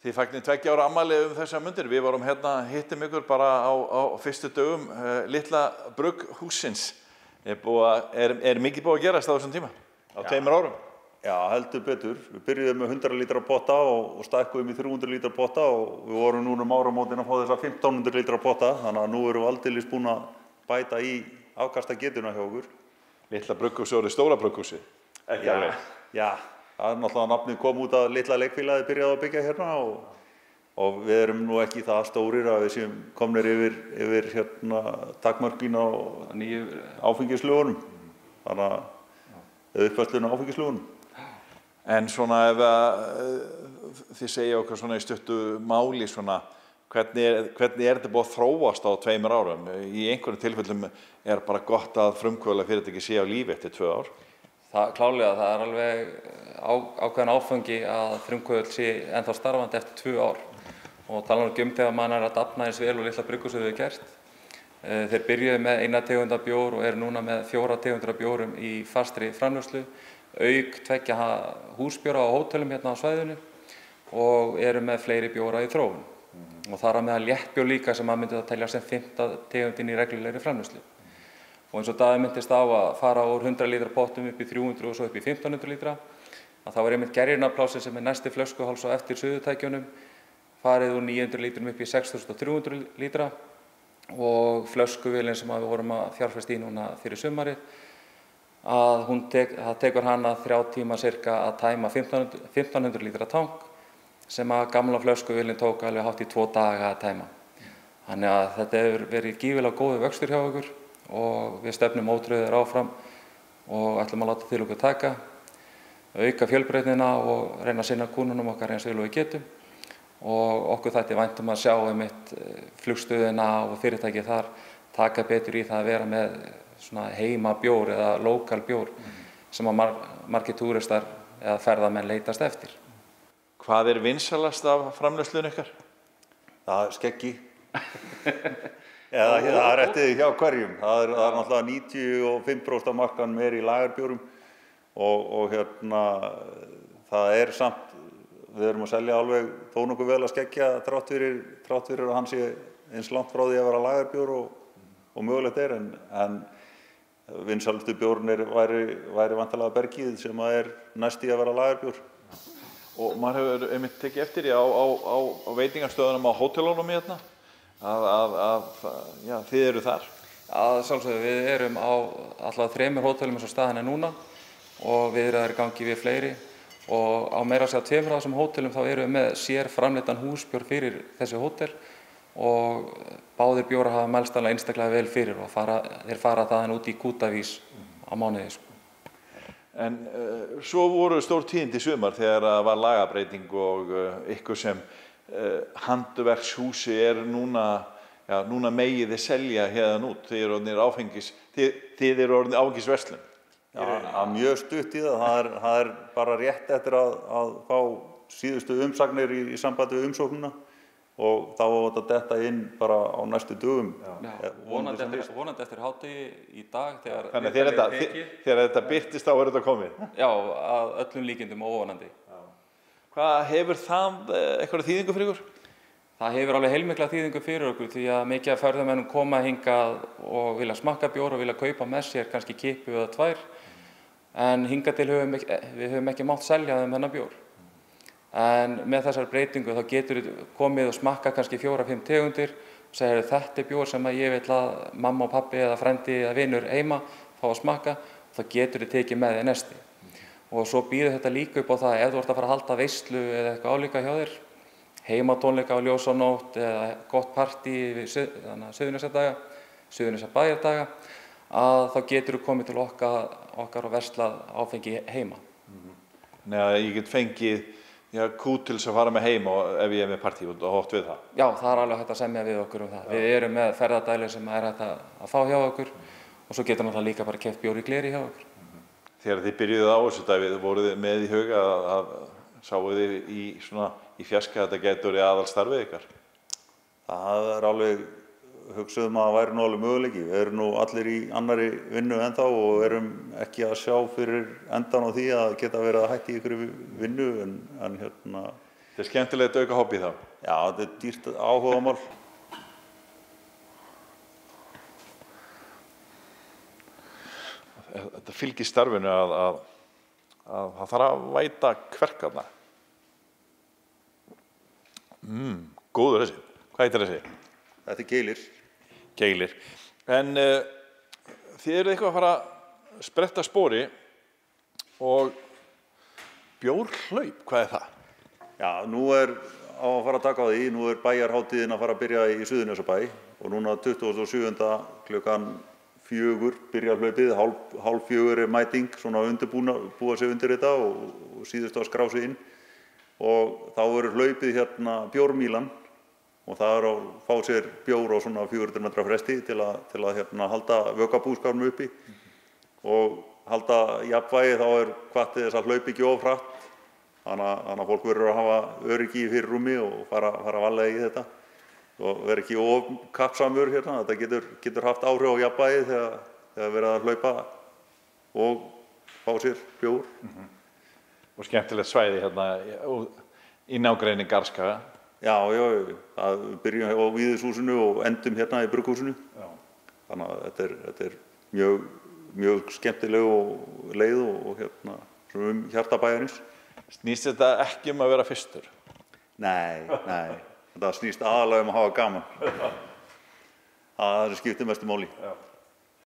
Þið fagnið 2 ára afmæli þessar mundir. Við vorum hittum ykkur bara á fyrstu dögum litla brugghússins. Er mikið búið að gerast á þessum tíma? Á 2 árum? Já, heldur betur. Við byrjuðum með 100 lítra potta og stækkuðum í 300 lítra potta og við vorum núna áramótin að fá þessa 1500 lítra potta, þannig að nú erum við aldeilis búin að bæta í afkastagetuna hjá okkur. Litla brugghúsi orðið stóra brugghúsi? Ekki alveg? Já, það er náttúrulega nafnið kom út að litla leikfélagið byrjaði að byggja hérna og við erum nú ekki það stórir að við séum komnir yfir takmörkin á áfengislögunum, þannig að uppfærslun á áfengislögunum. En svona ef þið segja okkur svona í stuttu máli svona, hvernig þetta búið að þróast á 2 árum? Í einhverjum tilfellum bara gott að frumkvöðlafyrirtæki sé á lífi eftir 2 ár. Klálega, það er alveg ákveðin áfangi að frumkvöðl sé ennþá starfandi eftir 2 ár. Og tala nú um þegar mann að dafna eins vel og litla brugghús hefur gert. Þeir byrjuðu með 1 tegund af bjór og eru núna með 4 tegundir af bjórum í fastri framleiðslu, auk 2 húsbjóra á hótelum hérna á svæðinu og eru með fleiri bjóra í þróun. Og þar á meðal léttbjór líka sem myndi það telja sem 5. tegundin í reglulegri framleiðslu. Og eins og Daði myndist á að fara úr 100 lítra pottum upp í 300 og svo upp í 1500 lítra, að þá er einmitt gerjunarplásið sem er næsti flöskuháls á eftir suðutækjunum, farið úr 900 lítrum upp í 6300 lítra og flöskuvélin sem við vorum að fjárfesta í núna fyrir sumarið, að það tekur hana 3 tíma cirka að tæma 1500 lítra tank sem að gamla flöskuvélin tók alveg hátt í 2 daga að tæma. Þannig að þetta hefur verið gífilega góður vöxtur hjá okkur og við stefnum ótrauðir áfram og ætlum að láta til okkur taka, auka fjölbreytnina og reyna að sinna kúnnunum okkar eins vel og við getum. Og okkur þætti vænt að sjá einmitt flugstöðina og fyrirtækið þar taka betur í það að vera með svona heimabjór eða lokal bjór sem að margir túristar eða ferðamenn leitast eftir. Hvað er vinsælast af framleiðslunni ykkar? Það er skeggi. Það er eftir því hjá hverjum. Það er náttúrulega 95% af markanum í lagarbjórum og það er samt. Við erum að selja alveg þó nokkuð vel að skeggja þrátt fyrir að hann sé eins langt frá því að vera lagarbjór og mögulegt en vinsælustu bjórinn væri væntanlega bergið sem er næst í að vera lagarbjór. Og maður hefur einmitt tekið eftir því á veitingastöðunum á hótelunum hérna að þið eru þar? Að sjálfsögðu, við erum á allavega 3 hótelum eins og staðan er núna og við erum í gangi við fleiri. Og á meira að segja 2 af þessum hótelum þá erum við með sér framleiddan húsbjór fyrir þessi hótel og báðir bjórar hafa mælst alveg einstaklega vel fyrir og þeir fara þaðan út í kútavís á mánuði. En svo voru stór tíðindi í sumar þegar var lagabreyting og ykkur sem handverkshúsi er núna megið þið selja hérna út, þið eru orðnir áfengisverslun. Já, mjög stutt í það. Það er bara rétt eftir að fá síðustu umsagnir í sambandi við umsóknina og þá var þetta detta inn bara á næstu dögum. Vonandi eftir hádegi í dag þegar Þannig þegar þetta birtist þá er þetta komið? Já, að öllum líkindum óvonandi. Hvað hefur það eitthvað þýðingu fyrir ykkur? Það hefur alveg heilmikla þýðingu fyrir okkur því að mikið af ferðamönnum koma hingað og vilja smakka bjór og vilja kaupa með sér kannski kippu eða 2. En hingað til við höfum ekki mátt selja þeim þennan bjór. En með þessar breytingu þá getur við komið og smakka kannski 4-5 tegundir og segja þetta er bjór sem ég vil að mamma og pabbi eða frendi eða vinur heima fá að smakka og þá getur við tekið með þér næsti. Og svo býður þetta líka upp á það ef þú ert að fara að halda veislu eða eitthvað álíka hjá þér, heimatónleika á ljósanótt eða gott partí við Suðurnesjabæjardaga, að þá getur þú komið til okkar og verslað áfengi heima. Nei, að ég get fengið kút til þess að fara með heima ef ég er með partí og hótt við það? Já, það er alveg hægt að semja við okkur um það. Við erum með ferðadæli sem er hægt að fá hjá okkur og svo getur náttúrulega líka bara keypt bjór í gleri hjá okkur. Þegar þið byrjuðu á þessu Davíð, voruð þið með í huga að sáu þið í fjarska að þetta getur verið aðalstarfið ykkar? Það er alveg hugsuðum að það væri nú alveg möguleiki. Við erum nú allir í annarri vinnu ennþá og erum ekki að sjá fyrir endan á því að geta verið að hætta í ykkur vinnu en Þetta Þetta skemmtilegt auka hobby þá. Já, þetta dýrt áhugamál. Þetta fylgir starfinu að það þarf að væta kverkarna. Góður þessi. Hvað heitir þessi? Þetta Keilir. Keilir. En þið eruð eitthvað að fara að spretta spori og bjórhlaup, hvað það? Já, nú á að fara að taka á því. Nú bæjarhátíðin að fara að byrja í Suðurnesjabæ og núna 27. klukkan 4 byrjar hlaupið, hálf 4 mæting, svona búa sig undir þetta og síðust að skrá sig inn. Og þá hlaupið hérna bjórmílan og það að fá sér bjór á svona 400 metra fresti til að hérna halda vökabúskapnum uppi og halda jafnvægi. Þá hvatt til þess að hlaupa ekki of hratt, þannig að fólk verður að hafa öryggi í fyrirrúmi og fara varlega í þetta og vera ekki of kappsamur hérna. Þetta getur haft áhrif á jafnvægi þegar verið að hlaupa og fá sér bjór. Og skemmtilegt svæði hérna í nágrenni Garðskaga. Já, það byrjum á Víðishúsinu og endum hérna í brugghúsinu. Þannig að þetta er mjög skemmtileg leið og hérna svona hjarta bæjarins. Snýst þetta ekki að vera fyrstur? Nei. Þetta snýst aðalega að hafa gaman. Það skiptir mestu máli.